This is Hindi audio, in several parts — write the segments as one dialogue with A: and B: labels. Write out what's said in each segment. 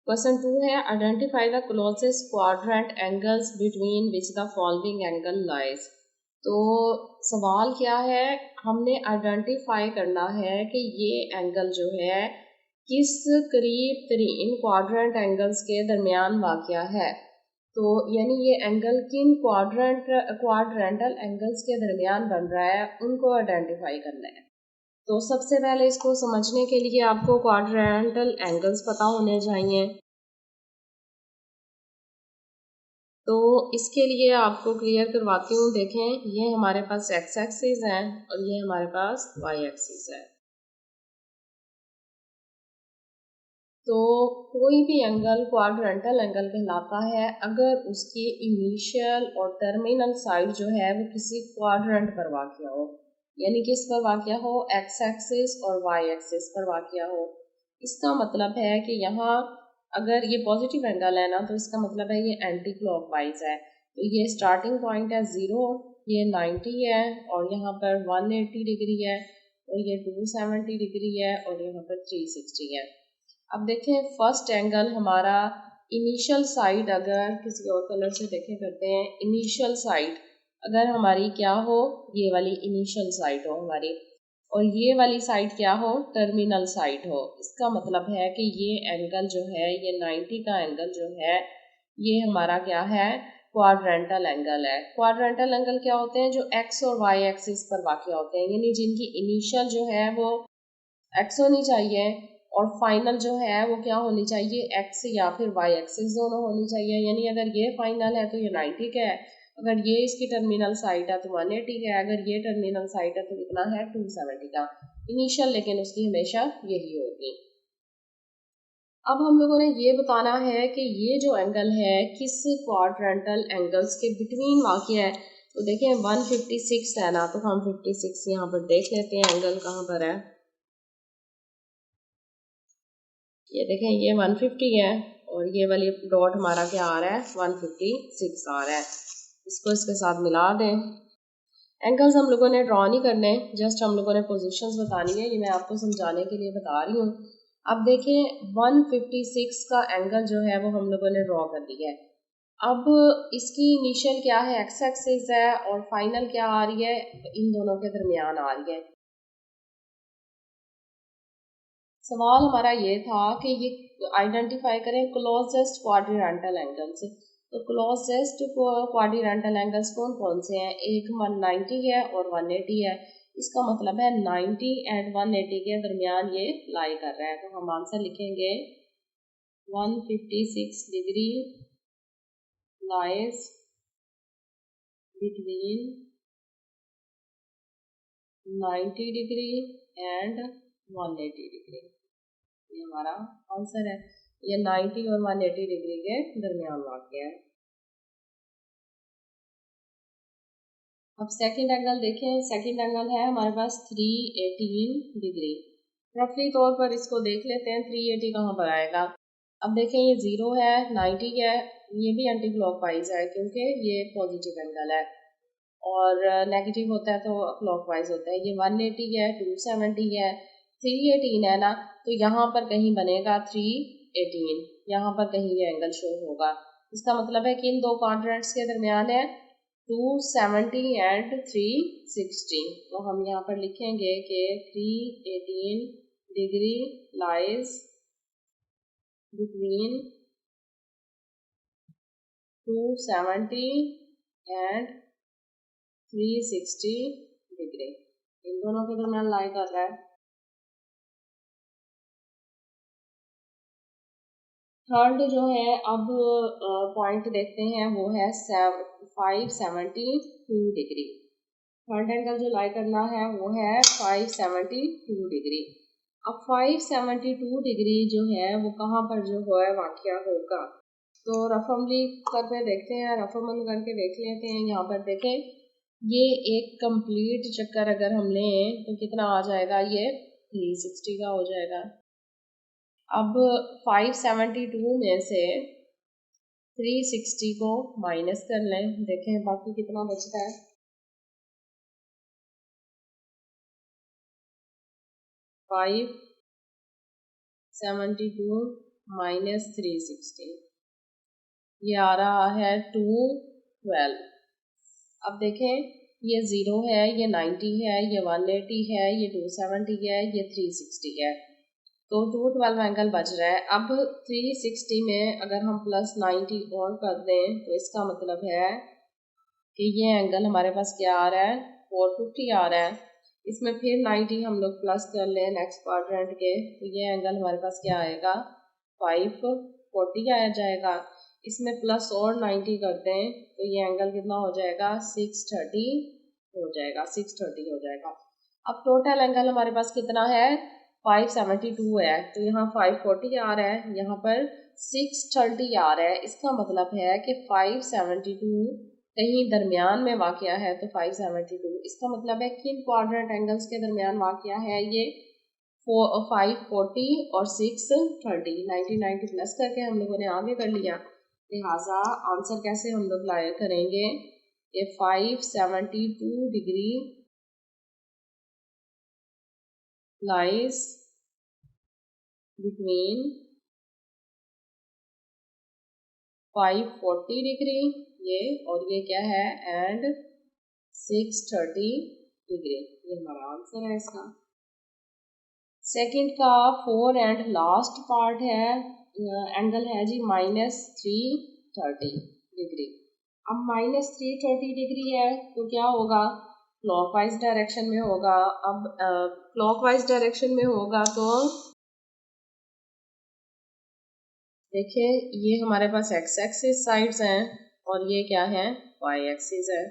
A: क्वेश्चन 2 है identify the closest quadrant angles between which the following angle lies. तो सवाल क्या है, हमने आइडेंटिफाई करना है कि ये एंगल जो है किस करीब तरीन क्वाड्रेंट एंगल्स के दरमियान वाक़या है। तो यानी ये एंगल किन क्वाड्रेंटल एंगल्स के दरमियान बन रहा है, उनको आइडेंटिफाई करना है। तो सबसे पहले इसको समझने के लिए आपको क्वाड्रेंटल एंगल्स पता होने चाहिए। तो इसके लिए आपको क्लियर करवाती हूँ। देखें, ये हमारे पास एक्स एक्सिस है और ये हमारे पास वाई एक्सिस है। तो कोई भी एंगल क्वाड्रेंटल एंगल कहलाता है अगर उसकी इनिशियल और टर्मिनल साइड जो है वो किसी क्वाड्रेंट पर वाक़या हो, यानी किस पर वाक़या हो, एक्स एक्सिस और वाई एक्सिस पर वाक़या हो। इसका मतलब है कि यहाँ अगर ये पॉजिटिव एंगल है ना, तो इसका मतलब है ये एंटी क्लॉकवाइज है। तो ये स्टार्टिंग पॉइंट है 0, ये 90 है और यहाँ पर 180 डिग्री है और ये 270 डिग्री है और यहाँ पर 360 है। अब देखें, फर्स्ट एंगल हमारा इनिशियल साइड, अगर किसी और कलर से देखें करते हैं, इनिशियल साइड अगर हमारी क्या हो, ये वाली इनिशियल साइड हो हमारी, और ये वाली साइड क्या हो, टर्मिनल साइड हो। इसका मतलब है कि ये एंगल जो है, ये 90 का एंगल जो है, ये हमारा क्या है, क्वाड्रेंटल एंगल है। क्वाड्रेंटल एंगल क्या होते हैं, जो एक्स और वाई एक्सिस पर वाक़या होते हैं, यानी जिनकी इनिशियल जो है वो एक्स होनी चाहिए और फाइनल जो है वो क्या होनी चाहिए, एक्स या फिर वाई एक्सिस दोनों होनी चाहिए। यानी अगर ये फाइनल है तो ये 90 का है, अगर ये इसकी टर्मिनल साइड है तो 180 का है, अगर ये टर्मिनल साइड है तो कितना है, 270 का इनिशियल, लेकिन उसकी हमेशा यही होगी। अब हम लोगों ने ये बताना है कि ये जो एंगल है किस क्वाड्रेंटल एंगल्स के बिटवीन वाक़या है। तो देखें 156 है ना, तो हम 56 यहाँ पर देख लेते हैं एंगल कहाँ पर है। ये देखें, ये 150 है और ये वाली डॉट हमारा क्या आ रहा है, 156 आ रहा है। इसको इसके साथ मिला दें। एंगल्स हम लोगों ने ड्रॉ नहीं करने, जस्ट हम लोगों ने पोजीशंस बतानी है, ये मैं आपको समझाने के लिए बता रही हूँ। अब देखें 156 का एंगल जो है वो हम लोगों ने ड्रॉ कर दिया है। अब इसकी इनिशियल क्या है, एक्स एक्सिस है और फाइनल क्या आ रही है, इन दोनों के दरमियान आ रही है। सवाल हमारा ये था कि ये आइडेंटिफाई करें क्लोजेस्ट क्वाड्रेंटल एंगल्स। तो क्लोजेस्ट क्वाड्रेंटल एंगल्स कौन कौन से हैं, एक 190 है और 180 है। इसका मतलब है 90 एंड 180 के दरमियान ये लाई कर रहा है। तो हम आंसर लिखेंगे 156 degree lies between 90 degree and 180 degree. ये हमारा आंसर है। ये 90 और 180 डिग्री के दरमियान वाक़या है। अब सेकंड एंगल देखें, सेकंड एंगल है हमारे पास 318 डिग्री। रफली तौर पर इसको देख लेते हैं 380 कहाँ पर आएगा। अब देखें, ये 0 है, 90 है, ये भी एंटी क्लॉकवाइज है क्योंकि ये पॉजिटिव एंगल है और नेगेटिव होता है तो क्लॉकवाइज होता है। ये 180 है, 270 है, 318 है ना, तो यहाँ पर कहीं बनेगा 318, यहाँ पर कहीं ये एंगल शो होगा। इसका मतलब है कि इन दो क्वाड्रेंट्स के दरमियान है 270 एंड 360। तो हम यहाँ पर लिखेंगे कि 318 degree lies between 270 and 360 degree, इन दोनों के दरमियान लाई कर रहा है। थर्ड जो है, अब पॉइंट देखते हैं, वो है 572 डिग्री। थर्ड एंगल जो लाई करना है वो है 572 डिग्री। अब 572 डिग्री जो है वो कहाँ पर जो है वाक़या होगा। तो रफमली करके देखते हैं, रफमन करके देख लेते हैं। यहाँ पर देखें, ये एक कंप्लीट चक्कर अगर हम लें तो कितना आ जाएगा, ये 360 का हो जाएगा। अब 572 में से 360 को माइनस कर लें, देखें बाकी कितना बचता है। 572 -360, ये आ रहा है 212। अब देखें ये 0 है, ये 90 है, ये 180 है, ये 270 है, ये 360 है, तो 212 एंगल बच रहा है। अब 360 में अगर हम +90 और कर दें तो इसका मतलब है कि ये एंगल हमारे पास क्या आ रहा है, 450 आ रहा है। इसमें फिर 90 हम लोग प्लस कर लें नेक्स्ट क्वाड्रेंट के, तो ये एंगल हमारे पास क्या आएगा, 540 आ जाएगा। इसमें प्लस और 90 करते हैं तो ये एंगल कितना हो जाएगा, 630 हो जाएगा, 630 हो जाएगा। अब टोटल एंगल हमारे पास कितना है, 572 है, तो यहाँ 540 आ रहा है, यहाँ पर 630 आ रहा है। इसका मतलब है कि 572 कहीं दरमियान में वाक़या है, तो 572 इसका मतलब है किन क्वाड्रेंट एंगल्स के दरमियान वाक़या है, ये 540 और 630, 90 प्लस करके हम लोगों ने आगे कर लिया। लिहाजा आंसर कैसे हम लोग लाए करेंगे कि 572 डिग्री लाइज बिटवीन 540 डिग्री ये, और ये क्या है, एंड 630 डिग्री, ये हमारा आंसर है इसका। सेकंड का 4 एंड लास्ट पार्ट है, एंगल है जी -330 डिग्री। अब -330 डिग्री है तो क्या होगा, क्लॉकवाइज डायरेक्शन में होगा। अब क्लॉकवाइज डायरेक्शन में होगा तो देखिए ये हमारे पास x एक्सिस साइड्स हैं और ये क्या है, y एक्सिस है।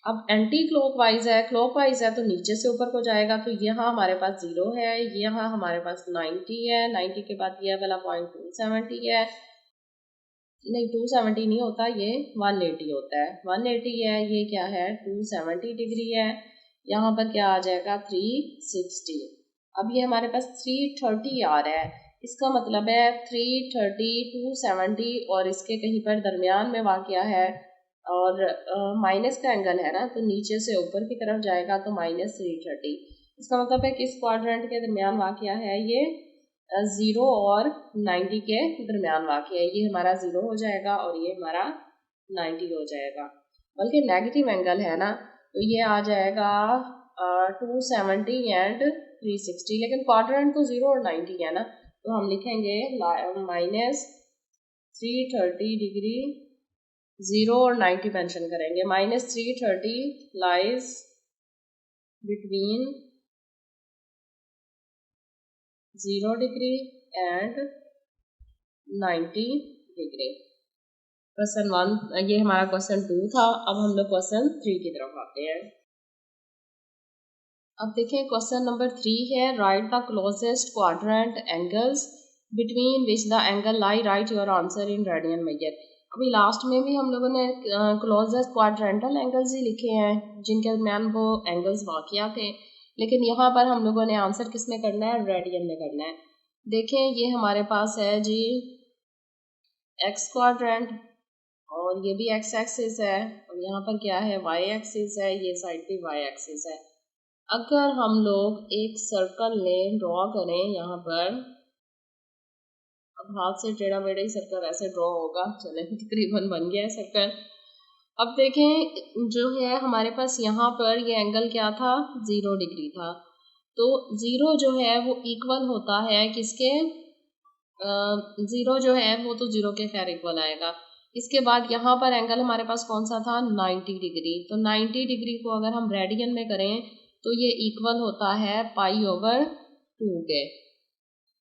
A: अब एंटी क्लॉकवाइज है, क्लॉकवाइज है तो नीचे से ऊपर को जाएगा, तो यहाँ हमारे पास 0 है, यहाँ हमारे पास 90 है, 90 के बाद ये वाला पॉइंट 270 है, नहीं 270 नहीं होता, ये 180 होता है, 180 है, ये क्या है 270 डिग्री है, यहाँ पर क्या आ जाएगा 360। अब ये हमारे पास 330 आ रहा है, इसका मतलब है 330 270 और इसके कहीं पर दरमियान में वाक़या है, और माइनस का एंगल है ना, तो नीचे से ऊपर की तरफ जाएगा तो -330। इसका मतलब है कि इस क्वाड्रेंट के दरमियान वाक़या है, ये 0 और 90 के दरमियान वाक़या है, ये हमारा 0 हो जाएगा और ये हमारा 90 हो जाएगा। बल्कि नेगेटिव एंगल है ना, तो ये आ जाएगा 270 एंड 360, लेकिन क्वाड्रेंट तो 0 और 90 है ना, तो हम लिखेंगे -330 डिग्री, 0 और 90 मेंशन करेंगे, -330 lies between 0 degree and 90 degree. Question 1 ये हमारा क्वेश्चन 2 था। अब हम लोग क्वेश्चन 3 की तरफ आते हैं। अब देखें क्वेश्चन नंबर 3 है, right the closest quadrant angles between which the angle lie, right your answer in radian major. अभी लास्ट में भी हम लोगों ने क्लोजेस्ट क्वाड्रेंटल एंगल्स ही लिखे हैं जिनके दरमियान वो एंगल्स वाक़या थे, लेकिन यहाँ पर हम लोगों ने आंसर किस में करना है, रेडियन में करना है। देखें ये हमारे पास है जी एक्स क्वाड्रेंट और ये भी एक्स एक्सिस है, और यहाँ पर क्या है, वाई एक्सिस है, ये साइड पे वाई एक्सिस है। अगर हम लोग एक सर्कल लें, ड्रॉ करें यहाँ पर, अब हाथ से टेढ़ा मेढ़ा ही सर्कल ऐसे ड्रॉ होगा, चले तकरीबन बन गया है सर्कल। अब देखें जो है हमारे पास यहाँ पर ये एंगल क्या था, 0 डिग्री था, तो 0 जो है वो इक्वल होता है किसके, 0 जो है वो तो 0 के खैर इक्वल आएगा। इसके बाद यहाँ पर एंगल हमारे पास कौन सा था, 90 डिग्री, तो 90 डिग्री को अगर हम रेडियन में करें तो ये इक्वल होता है π/2 के,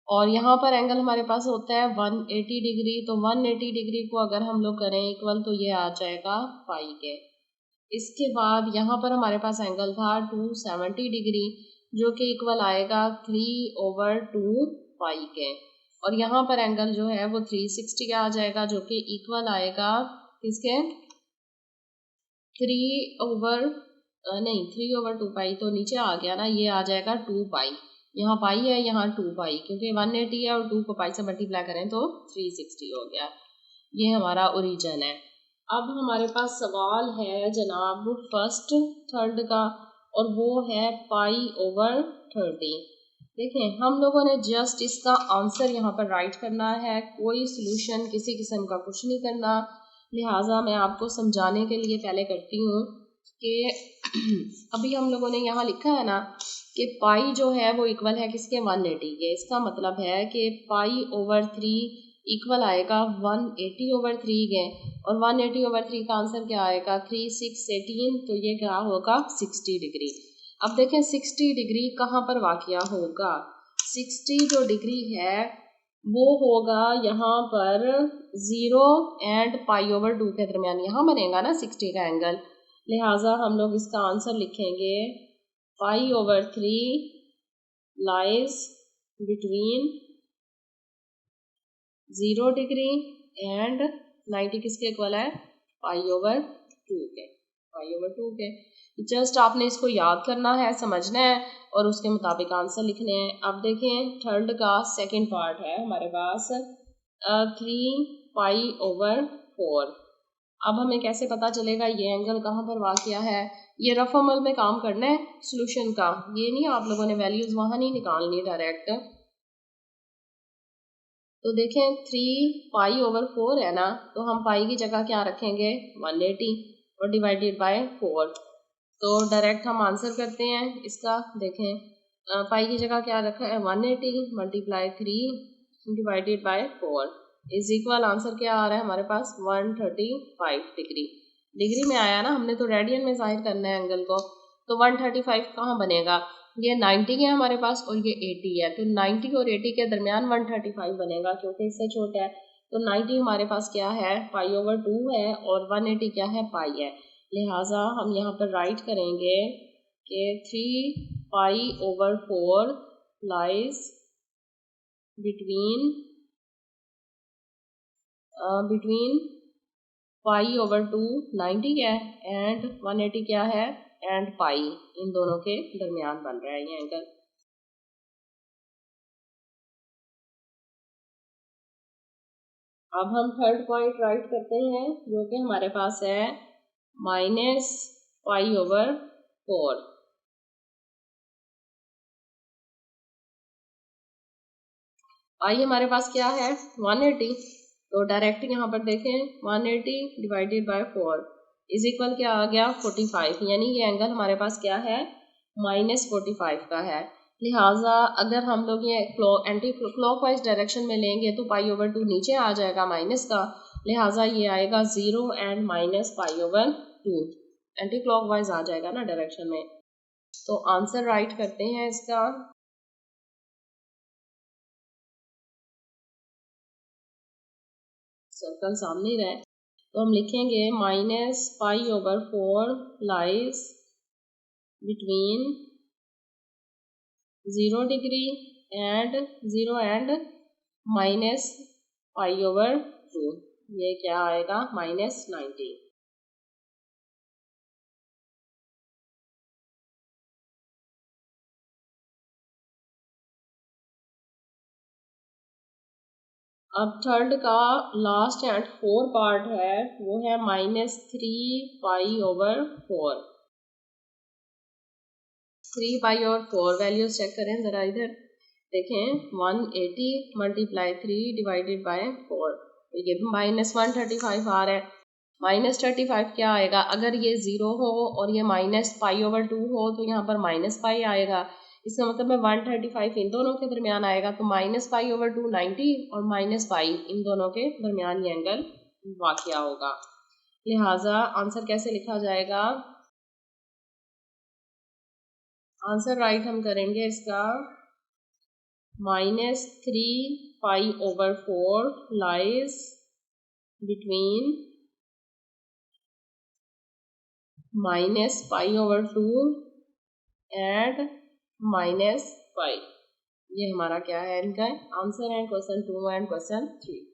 A: और यहाँ पर एंगल हमारे पास होता है 180 डिग्री, तो 180 डिग्री को अगर हम लोग करें इक्वल तो ये आ जाएगा पाई के। इसके बाद यहाँ पर हमारे पास एंगल था 270 डिग्री जो कि इक्वल आएगा 3/2 पाई के, और यहाँ पर एंगल जो है वो 360 का आ जाएगा जो कि इक्वल आएगा किसके, 3/2 पाई, तो नीचे आ गया ना, ये आ जाएगा 2 पाई, यहाँ पाई है यहाँ 2 पाई, क्योंकि 180 है और 2 को पाई से मल्टीप्लाई करें तो 360 हो गया। ये हमारा ओरिजिन है। अब हमारे पास सवाल है जनाब फर्स्ट थर्ड का, और वो है π/30। देखें हम लोगों ने जस्ट इसका आंसर यहाँ पर राइट करना है, कोई सोल्यूशन किसी किस्म का कुछ नहीं करना। लिहाजा मैं आपको समझाने के लिए पहले करती हूँ कि अभी हम लोगों ने यहाँ लिखा है ना कि पाई जो है वो इक्वल है किसके 180 के। इसका मतलब है कि पाई ओवर 3 इक्वल आएगा 180 ओवर 3 के, और 180 ओवर 3 का आंसर क्या आएगा 3 6 18, तो ये क्या होगा 60 डिग्री। अब देखें 60 डिग्री कहाँ पर वाक़या होगा। 60 जो डिग्री है वो होगा यहाँ पर 0 एंड पाई ओवर 2 के दरमियान, यहाँ बनेगा ना 60 का एंगल। लिहाजा हम लोग इसका आंसर लिखेंगे pi over 3 lies between 0 degree and 90 किसके इक्वल है पाई ओवर 2 के, पाई ओवर 2 के। जस्ट आपने इसको याद करना है, समझना है और उसके मुताबिक आंसर लिखने हैं। अब देखें थर्ड का सेकंड पार्ट है हमारे पास 3 पाई ओवर 4। अब हमें कैसे पता चलेगा ये एंगल कहाँ पर वाक़या है। ये रफ अमल में काम करना है सोल्यूशन का, ये नहीं आप लोगों ने वैल्यूज़ वहाँ नहीं निकालनी डायरेक्ट। तो देखें 3 पाई ओवर 4 है ना, तो हम पाई की जगह क्या रखेंगे 180 और डिवाइडेड बाय 4। तो डायरेक्ट हम आंसर करते हैं इसका। देखें पाई की जगह क्या रखा है 180 multiply 3 divided by 4 is equal, answer क्या आ रहा है हमारे पास 135 डिग्री। डिग्री में आया ना, हमने तो रेडियन में जाहिर करना है एंगल को। तो 135 कहाँ बनेगा, ये 90 है हमारे पास और ये 80 है, तो 90 और 80 के दरमियान 135 बनेगा क्योंकि इससे छोटा है। तो 90 हमारे पास क्या है पाई ओवर 2 है और 180 क्या है पाई है। लिहाजा हम यहाँ पर राइट करेंगे कि 3 पाई ओवर 4 लाइज बिटवीन पाई ओवर 2 90 है एंड 180 क्या है एंड पाई, इन दोनों के दरमियान बन रहा है ये एंगल। अब हम थर्ड पॉइंट राइट करते हैं जो कि हमारे पास है माइनस पाई ओवर 4। पाई हमारे पास क्या है 180, तो डायरेक्ट यहाँ पर देखें 180 डिवाइडेड बाय 4 इज इक्वल क्या आ गया 45, यानी ये एंगल हमारे पास क्या है -45 का है। लिहाजा अगर हम लोग ये एंटी क्लॉकवाइज डायरेक्शन में लेंगे तो पाई ओवर 2 नीचे आ जाएगा माइनस का, लिहाजा ये आएगा 0 and minus pi over 2, anti clockwise आ जाएगा ना डायरेक्शन में। तो आंसर राइट करते हैं इसका। सर्कल सामने ही रहे तो हम लिखेंगे minus pi over 4 lies between 0 degree and 0 and minus pi over 2, ये क्या आएगा -90। अब थर्ड का लास्ट एंड 4 पार्ट है वो है -3 पाई ओवर 4। 3 पाई और 4 वैल्यूज चेक करें ज़रा इधर देखें 180 मल्टीप्लाई 3 डिवाइडेड बाय 4, तो ये -135 आ रहा है। -35 क्या आएगा, अगर ये 0 हो और ये माइनस पाई ओवर 2 हो तो यहाँ पर माइनस पाई आएगा। इसका मतलब है 135 इन दोनों के दरमियान आएगा, तो माइनस पाई ओवर 2 90 और माइनस पाई इन दोनों के दरमियान ये एंगल वाक़या होगा। लिहाजा आंसर कैसे लिखा जाएगा, आंसर राइट हम करेंगे इसका -3 pi over 4 lies between minus pi over 2 and minus पाई। ये हमारा क्या है इनका आंसर है क्वेश्चन 2 एंड क्वेश्चन 3।